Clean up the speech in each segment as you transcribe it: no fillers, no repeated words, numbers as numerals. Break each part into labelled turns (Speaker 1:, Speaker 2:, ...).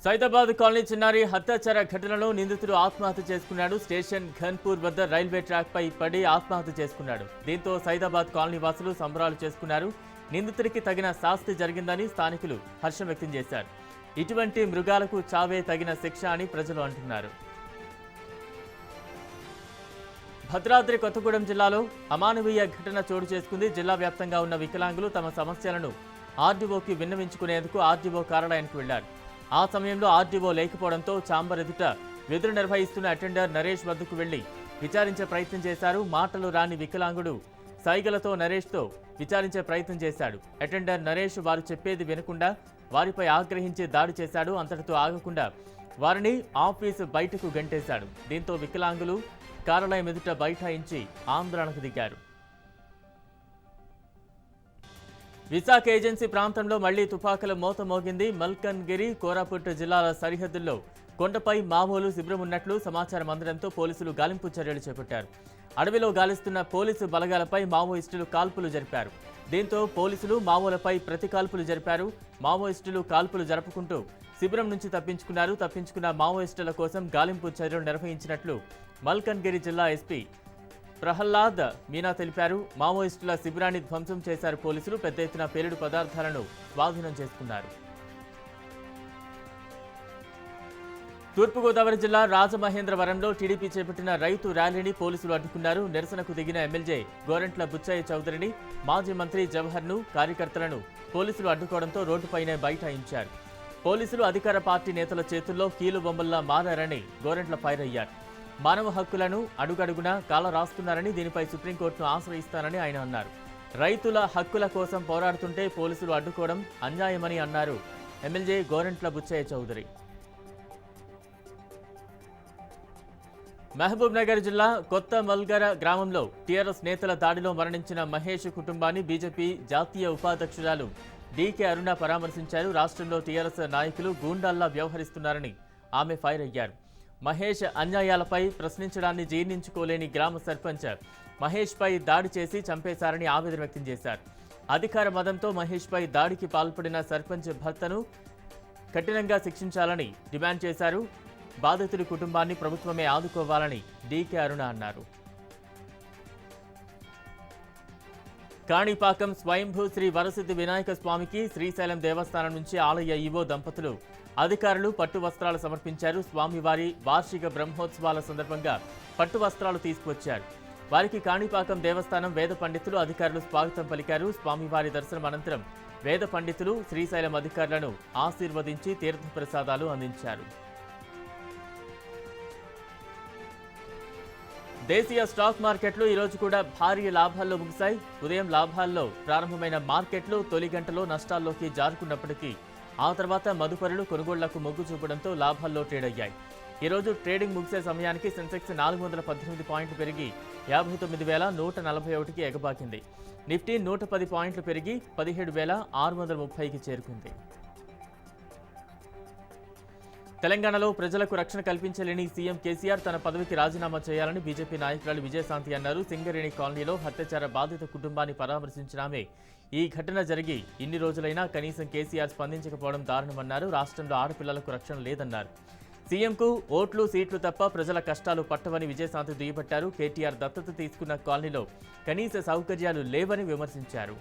Speaker 1: Saidabad colony చిన్నారి హత్యాచార ఘటనలో నిందితుడు ఆత్మహత్య చేసుకున్నాడు. స్టేషన్ ఘన్పూర్ వద్ద రైల్వే ట్రాక్ పై పడి ఆత్మహత్య చేసుకున్నాడు. దీంతో సైదాబాద్ కాలనీ వాసులు సంబరాలు చేసుకున్నారు. నిందితుడికి తగిన శాస్తి జరిగిందని స్థానికులు హర్షం వ్యక్తం చేశారు. ఇటువంటి మృగాలకు చావే తగిన శిక్ష అని ప్రజలు అంటున్నారు. భద్రాద్రి కొత్తగూడెం జిల్లాలో అమానవీయ ఘటన చోటు చేసుకుంది. జిల్లా వ్యాప్తంగా ఉన్న వికలాంగులు తమ సమస్యలను ఆర్డీఓకి విన్నవించుకునేందుకు ఆర్డీఓ కార్యాలయానికి వెళ్లారు. ఆ సమయంలో ఆర్డీఓ లేకపోవడంతో ఛాంబర్ ఎదుట విధులు నిర్వహిస్తున్న అటెండర్ నరేష్ వద్దకు వెళ్లి విచారించే ప్రయత్నం చేశారు. మాటలు రాని వికలాంగుడు సైగలతో నరేష్తో విచారించే ప్రయత్నం చేశాడు. అటెండర్ నరేష్ వారు చెప్పేది వినకుండా వారిపై ఆగ్రహించి దాడి చేశాడు. అంతటితో ఆగకుండా వారిని ఆఫీసు బయటకు గంటేశాడు. దీంతో వికలాంగులు కార్యాలయం ఎదుట బైఠాయించి ఆందోళనకు దిగారు. విశాఖ ఏజెన్సీ ప్రాంతంలో మళ్లీ తుపాకుల మోత మోగింది. మల్కన్గిరి, కోరాపుట్ జిల్లాల సరిహద్దుల్లో కొండపై మావోలు శిబిరం ఉన్నట్లు సమాచారం అందడంతో పోలీసులు గాలింపు చర్యలు చేపట్టారు. అడవిలో గాలిస్తున్న పోలీసు బలగాలపై మావోయిస్టులు కాల్పులు జరిపారు. దీంతో పోలీసులు మావోలపై ప్రతి కాల్పులు జరిపారు. మావోయిస్టులు కాల్పులు జరుపుకుంటూ శిబిరం నుంచి తప్పించుకున్న మావోయిస్టుల కోసం గాలింపు చర్యలు నిర్వహించినట్లు మల్కన్గిరి జిల్లా ఎస్పీ ప్రహ్లాద్ మీనా తెలిపారు. మావోయిస్టుల శిబిరాన్ని ధ్వంసం చేశారు పోలీసులు. పెద్ద ఎత్తున పేలుడు పదార్థాలను స్వాధీనం చేసుకున్నారు. తూర్పుగోదావరి జిల్లా రాజమహేంద్రవరంలో టీడీపీ చేపట్టిన రైతు ర్యాలీని పోలీసులు అడ్డుకున్నారు. నిరసనకు దిగిన ఎమ్మెల్యే గోరంట్ల బుచ్చయ్య చౌదరిని, మాజీ మంత్రి జవహర్ను, కార్యకర్తలను పోలీసులు అడ్డుకోవడంతో రోడ్డుపైనే బైఠాయించారు. పోలీసులు అధికార పార్టీ నేతల చేతుల్లో కీలు బొమ్మల్లా మారారని గోరంట్ల ఫైర్ అయ్యారు. మానవ హక్కులను అడుగడుగునా కాల రాస్తున్నారని, దీనిపై సుప్రీంకోర్టును ఆశ్రయిస్తారని ఆయన అన్నారు. రైతుల హక్కుల కోసం పోరాడుతుంటే పోలీసులు అడ్డుకోవడం అన్యాయమని అన్నారు ఎమ్మెల్యే గోరంట్ల బుచ్చయ్య చౌదరి. మహబూబ్ నగర్ జిల్లా కొత్త మల్గర గ్రామంలో టీఆర్ఎస్ నేతల దాడిలో మరణించిన మహేష్ కుటుంబాన్ని బీజేపీ జాతీయ ఉపాధ్యక్షురాలు డీకే అరుణ పరామర్శించారు. రాష్ట్రంలో టీఆర్ఎస్ నాయకులు గూండాల్లా వ్యవహరిస్తున్నారని ఆమె ఫైర్ అయ్యారు. మహేష్ అన్యాయాలపై ప్రశ్నించడాన్ని జీర్ణించుకోలేని గ్రామ సర్పంచ్ మహేష్పై దాడి చేసి చంపేశారని ఆవేదన వ్యక్తం చేశారు. అధికార మదంతో మహేష్పై దాడికి పాల్పడిన సర్పంచ్ భర్తను కఠినంగా శిక్షించాలని డిమాండ్ చేశారు. బాధితుడి కుటుంబాన్ని ప్రభుత్వమే ఆదుకోవాలని డీకే అరుణ అన్నారు. కాణిపాకం స్వయంభూ శ్రీ వరసిద్ధి వినాయక స్వామికి శ్రీశైలం దేవస్థానం నుంచి ఆలయ ఈవో దంపతులు అధికారులు పట్టు వస్త్రాలు సమర్పించారు. స్వామివారి వార్షిక బ్రహ్మోత్సవాల సందర్భంగా పట్టు వస్త్రాలు తీసుకువచ్చారు. వారికి కాణిపాకం దేవస్థానం వేద పండితులు, అధికారులు స్వాగతం పలికారు. స్వామివారి దర్శనం అనంతరం వేద పండితులు శ్రీశైలం అధికారులను ఆశీర్వదించి తీర్థప్రసాదాలు అందించారు. దేశీయ స్టాక్ మార్కెట్లు ఈరోజు కూడా భారీ లాభాల్లో ముగిశాయి. ఉదయం లాభాల్లో ప్రారంభమైన మార్కెట్లు తొలి గంటలో నష్టాల్లోకి జారుకున్నప్పటికీ ఆ తర్వాత మదుపరులు కొనుగోళ్లకు మొగ్గు చూపడంతో లాభాల్లో ట్రేడ్ అయ్యాయి. ఈరోజు ట్రేడింగ్ ముగిసే సమయానికి సెన్సెక్స్ 418 పాయింట్లు పెరిగి 59,141కి ఎగబాకింది. నిఫ్టీ 110 పాయింట్లు పెరిగి 17,630కి చేరుకుంది. తెలంగాణలో ప్రజలకు రక్షణ కల్పించలేని సీఎం కేసీఆర్ తన పదవికి రాజీనామా చేయాలని బీజేపీ నాయకురాలు విజయశాంతి అన్నారు. సింగరేణి కాలనీలో హత్యాచార బాధిత కుటుంబాన్ని పరామర్శించిన ఆమె ఈ ఘటన జరిగి ఇన్ని రోజులైనా కనీసం కేసీఆర్ స్పందించకపోవడం దారుణమన్నారు. రాష్ట్రంలో ఆడపిల్లలకు రక్షణ లేదన్నారు. సీఎంకు ఓట్లు సీట్లు తప్ప ప్రజల కష్టాలు పట్టవని విజయశాంతి దుయ్యబట్టారు. కేటీఆర్ దత్తత తీసుకున్న కాలనీలో కనీస సౌకర్యాలు లేవని విమర్శించారు.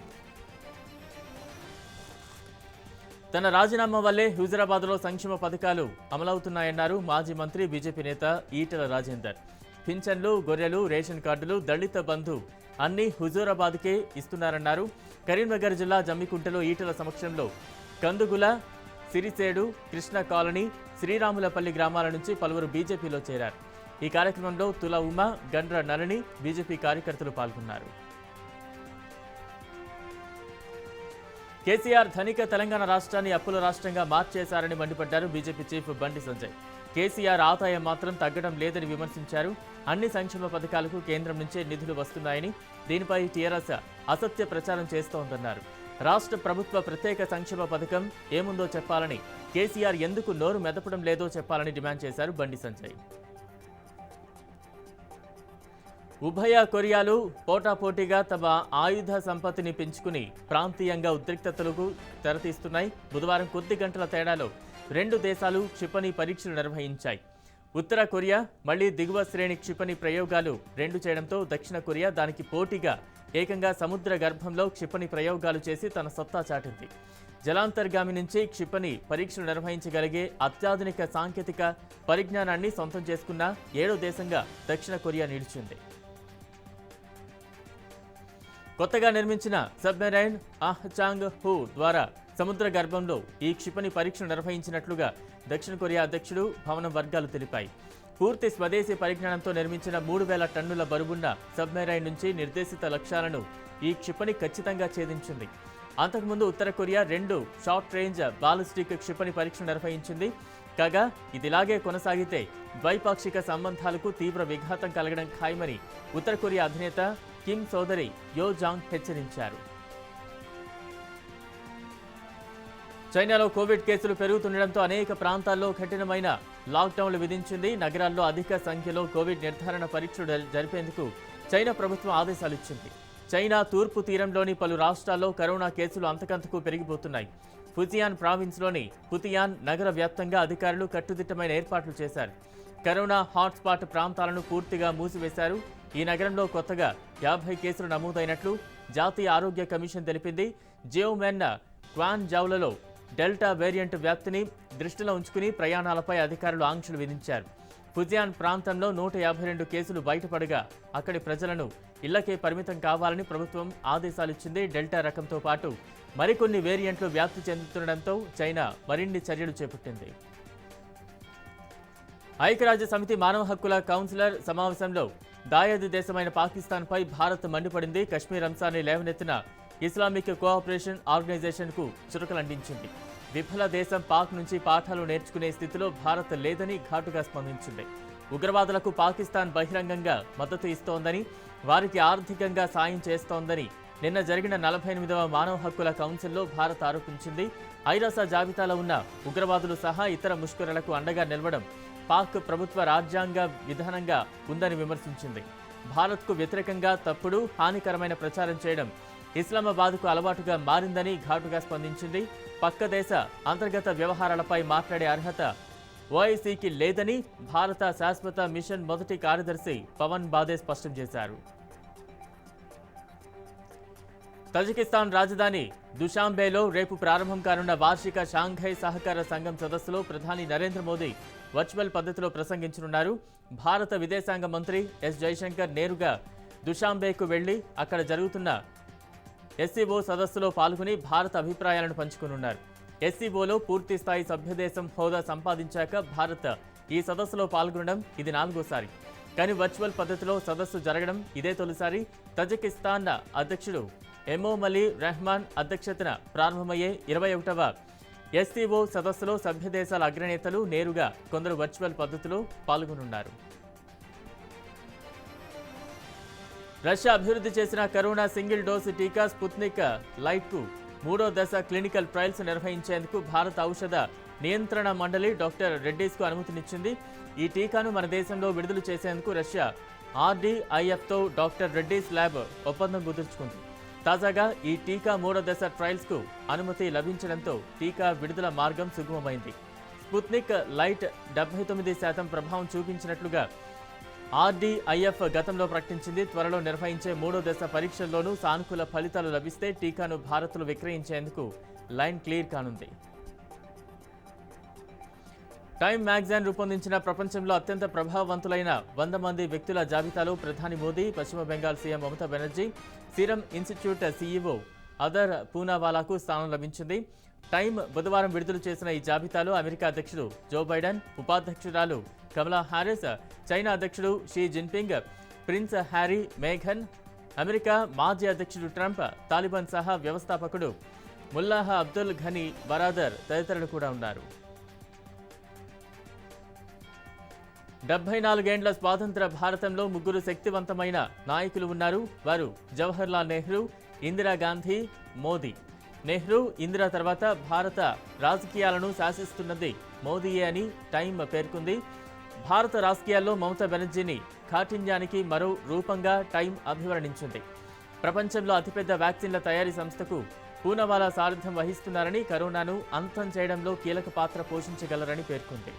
Speaker 1: తన రాజీనామా వల్లే హుజురాబాద్లో సంక్షేమ పథకాలు అమలవుతున్నాయన్నారు మాజీ మంత్రి బీజేపీ నేత ఈటెల రాజేందర్. పింఛన్లు, గొర్రెలు, రేషన్ కార్డులు, దళిత బంధు అన్ని హుజూరాబాద్కే ఇస్తున్నారన్నారు. కరీంనగర్ జిల్లా జమ్మికుంటలో ఈటెల సమక్షంలో కందుగుల, సిరిసేడు, కృష్ణ కాలనీ, శ్రీరాములపల్లి గ్రామాల నుంచి పలువురు బీజేపీలో చేరారు. ఈ కార్యక్రమంలో తుల ఉమ, గండ్ర నళిని బీజేపీ కార్యకర్తలు పాల్గొన్నారు. కేసీఆర్ ధనిక తెలంగాణ రాష్ట్రాన్ని అప్పుల రాష్ట్రంగా మార్చేశారని మండిపడ్డారు బీజేపీ చీఫ్ బండి సంజయ్. కేసీఆర్ ఆదాయం మాత్రం తగ్గడం లేదని విమర్శించారు. అన్ని సంక్షేమ పథకాలకు కేంద్రం నుంచే నిధులు వస్తున్నాయని, దీనిపై టీఆర్ఎస్ అసత్య ప్రచారం చేస్తోందన్నారు. రాష్ట్ర ప్రభుత్వ ప్రత్యేక సంక్షేమ పథకం ఏముందో చెప్పాలని, కేసీఆర్ ఎందుకు నోరు మెదపడం లేదో చెప్పాలని డిమాండ్ చేశారు బండి సంజయ్. ఉభయ కొరియాలు పోటాపోటీగా తమ ఆయుధ సంపత్తిని పెంచుకుని ప్రాంతీయంగా ఉద్రిక్తతలకు తెరతీస్తున్నాయి. బుధవారం కొద్ది గంటల తేడాలో రెండు దేశాలు క్షిపణి పరీక్షలు నిర్వహించాయి. ఉత్తర కొరియా మళ్లీ దిగువ శ్రేణి క్షిపణి ప్రయోగాలు చేయడంతో దక్షిణ కొరియా దానికి పోటీగా ఏకంగా సముద్ర గర్భంలో క్షిపణి ప్రయోగాలు చేసి తన సత్తా చాటింది. జలాంతర్గామి నుంచి క్షిపణి పరీక్షలు నిర్వహించగలిగే అత్యాధునిక సాంకేతిక పరిజ్ఞానాన్ని సొంతం చేసుకున్న 7వ దేశంగా దక్షిణ కొరియా నిలిచింది. కొత్తగా నిర్మించిన సబ్మెరైన్ ఆహ్చాంగ్ హూ ద్వారా సముద్ర గర్భంలో ఈ క్షిపణి పరీక్షలు నిర్వహించినట్లుగా దక్షిణ కొరియా అధ్యక్షుడు భవనం వర్గాలు తెలిపాయి. పూర్తి స్వదేశీ పరిజ్ఞానంతో నిర్మించిన 3000 టన్నుల బరువున్న సబ్మెరైన్ నుంచి నిర్దేశిత లక్ష్యాలను ఈ క్షిపణి ఖచ్చితంగా ఛేదించింది. అంతకుముందు ఉత్తర కొరియా 2 షార్ట్ రేంజ్ బాలిస్టిక్ క్షిపణి పరీక్షలు నిర్వహించింది. కాగా ఇదిలాగే కొనసాగితే ద్వైపాక్షిక సంబంధాలకు తీవ్ర విఘాతం కలగడం ఖాయమని ఉత్తర కొరియా అధినేత కిమ్ సోదరి యో జాంగ్ హెచ్చరించారు. చైనాలో కోవిడ్ కేసులు పెరుగుతుండటంతో అనేక ప్రాంతాల్లో కఠినమైన లాక్డౌన్లు విధించింది. నగరాల్లో అధిక సంఖ్యలో కోవిడ్ నిర్ధారణ పరీక్షలు జరిపేందుకు చైనా ప్రభుత్వం ఆదేశాలు ఇచ్చింది. చైనా తూర్పు తీరంలోని పలు రాష్ట్రాల్లో కరోనా కేసులు అంతకంతకు పెరిగిపోతున్నాయి. ఫుజియాన్ ప్రావిన్స్లోని పుతియాన్ నగర వ్యాప్తంగా అధికారులు కట్టుదిట్టమైన ఏర్పాట్లు చేశారు. కరోనా హాట్స్పాట్ ప్రాంతాలను పూర్తిగా మూసివేశారు. ఈ నగరంలో కొత్తగా 50 కేసులు నమోదైనట్లు జాతీయ ఆరోగ్య కమిషన్ తెలిపింది. జియోమెన్ క్వాన్జౌలలో డెల్టా వేరియంట్ వ్యాప్తిని దృష్టిలో ఉంచుకుని ప్రయాణాలపై అధికారులు ఆంక్షలు విధించారు. ఫుజియాన్ ప్రాంతంలో 152 కేసులు బయటపడగా అక్కడి ప్రజలను ఇళ్లకే పరిమితం కావాలని ప్రభుత్వం ఆదేశాలిచ్చింది. డెల్టా రకంతో పాటు మరికొన్ని వేరియంట్లు వ్యాప్తి చెందుతుండటంతో చైనా మరిన్ని చర్యలు చేపట్టింది. ఐక్యరాజ్య సమితి మానవ హక్కుల కౌన్సిలర్ సమావేశంలో దాయాది దేశమైన పాకిస్తాన్పై భారత్ మండిపడింది. కశ్మీర్ అంశాన్ని లేవనెత్తిన ఇస్లామిక్ కోఆపరేషన్ ఆర్గనైజేషన్కు చురకలంటించింది. విఫల దేశం పాక్ నుంచి పాఠాలు నేర్చుకునే స్థితిలో భారత్ లేదని ఘాటుగా స్పందించింది. ఉగ్రవాదులకు పాకిస్తాన్ బహిరంగంగా మద్దతు ఇస్తోందని, వారికి ఆర్థికంగా సాయం చేస్తోందని నిన్న జరిగిన 48వ మానవ హక్కుల కౌన్సిల్లో భారత్ ఆరోపించింది. ఐరాస జాబితాలో ఉన్న ఉగ్రవాదులు సహా ఇతర ముష్కరులకు అండగా నిలవడం పాక్ ప్రభుత్వ రాజ్యాంగ విధానంగా ఉందని విమర్శించింది. భారత్కు వ్యతిరేకంగా తప్పుడు హానికరమైన ప్రచారం చేయడం ఇస్లామాబాద్కు అలవాటుగా మారిందని ఘాటుగా స్పందించింది. పక్క దేశ అంతర్గత వ్యవహారాలపై మాట్లాడే అర్హత ఓఐసీకి లేదని భారత శాశ్వత మిషన్ మొదటి కార్యదర్శి పవన్ బాదే స్పష్టం చేశారు. తజికిస్తాన్ రాజధాని దుషాంబేలో రేపు ప్రారంభం కానున్న వార్షిక షాంఘై సహకార సంఘం సదస్సులో ప్రధాని నరేంద్ర మోదీ వర్చువల్ పద్ధతిలో ప్రసంగించనున్నారు. భారత విదేశాంగ మంత్రి ఎస్ జైశంకర్ నేరుగా దుషాంబేకు వెళ్లి అక్కడ జరుగుతున్న ఎస్సీఓ సదస్సులో పాల్గొని భారత అభిప్రాయాలను పంచుకోనున్నారు. ఎస్సీఓలో పూర్తి స్థాయి సభ్యదేశం హోదా సంపాదించాక భారత్ ఈ సదస్సులో పాల్గొనడం ఇది 4వసారి. కానీ వర్చువల్ పద్ధతిలో సదస్సు జరగడం ఇదే తొలిసారి. తజికిస్తాన్ అధ్యక్షుడు ఎమోమలీ రెహమాన్ అధ్యక్షతన ప్రారంభమయ్యే 21వ ఎస్సీఓ సదస్సులో సభ్యదేశాల అగ్రనేతలు నేరుగా కొందరు వర్చువల్ పద్ధతిలో పాల్గొనున్నారు. రష్యా అభివృద్ధి చేసిన కరోనా సింగిల్ డోసు టీకా స్పుత్నిక్ లైట్కు 3వ దశ క్లినికల్ ట్రయల్స్ నిర్వహించేందుకు భారత ఔషధ నియంత్రణ మండలి డాక్టర్ రెడ్డీస్కు అనుమతినిచ్చింది. ఈ టీకాను మన దేశంలో విడుదల చేసేందుకు రష్యా ఆర్డీఐఎఫ్తో డాక్టర్ రెడ్డీస్ ల్యాబ్ ఒప్పందం కుదుర్చుకుంది. తాజాగా ఈ టీకా 3వ దశ ట్రయల్స్కు అనుమతి లభించడంతో టీకా విడుదల మార్గం సుగమమైంది. స్పుత్నిక్ లైట్ 79% ప్రభావం చూపించినట్లుగా ఆర్డీఐఎఫ్ గతంలో ప్రకటించింది. త్వరలో నిర్వహించే 3వ దశ పరీక్షల్లోనూ సానుకూల ఫలితాలు లభిస్తే టీకాను భారత్లో విక్రయించేందుకు లైన్ క్లియర్ కానుంది. టైమ్ మ్యాగజైన్ రూపొందించిన ప్రపంచంలో అత్యంత ప్రభావవంతులైన 100 మంది వ్యక్తుల జాబితాలో ప్రధాని Modi, Paschim Bengal CM Mamata Banerjee, Serum Institute CEO Adar పూనావాలాకు స్థానం లభించింది. టైమ్ బుధవారం విడుదల చేసిన ఈ జాబితాలో అమెరికా అధ్యక్షుడు జో బైడెన్, ఉపాధ్యక్షురాలు కమలా హారిస్, చైనా అధ్యక్షుడు షీ జిన్పింగ్, ప్రిన్స్ హ్యారీ, మేఘన్, అమెరికా మాజీ అధ్యక్షుడు ట్రంప్, తాలిబాన్ సహా వ్యవస్థాపకుడు ముల్లాహ్ అబ్దుల్ ఘనీ బరాదర్ తదితరులు కూడా ఉన్నారు. 74 ఏండ్ల స్వాతంత్ర భారతంలో 3 శక్తివంతమైన నాయకులు ఉన్నారు. వారు జవహర్లాల్ నెహ్రూ, ఇందిరాగాంధీ, మోదీ. నెహ్రూ, ఇందిరా తర్వాత భారత రాజకీయాలను శాసిస్తున్నది మోదీయే అని టైమ్ పేర్కొంది. భారత రాజకీయాల్లో మమతా బెనర్జీని కాఠిన్యానికి మరో రూపంగా టైమ్ అభివర్ణించింది. ప్రపంచంలో అతిపెద్ద వ్యాక్సిన్ల తయారీ సంస్థకు పూనవాలా సారథ్యం వహిస్తున్నారని, కరోనాను అంతం చేయడంలో కీలక పాత్ర పోషించగలరని పేర్కొంది.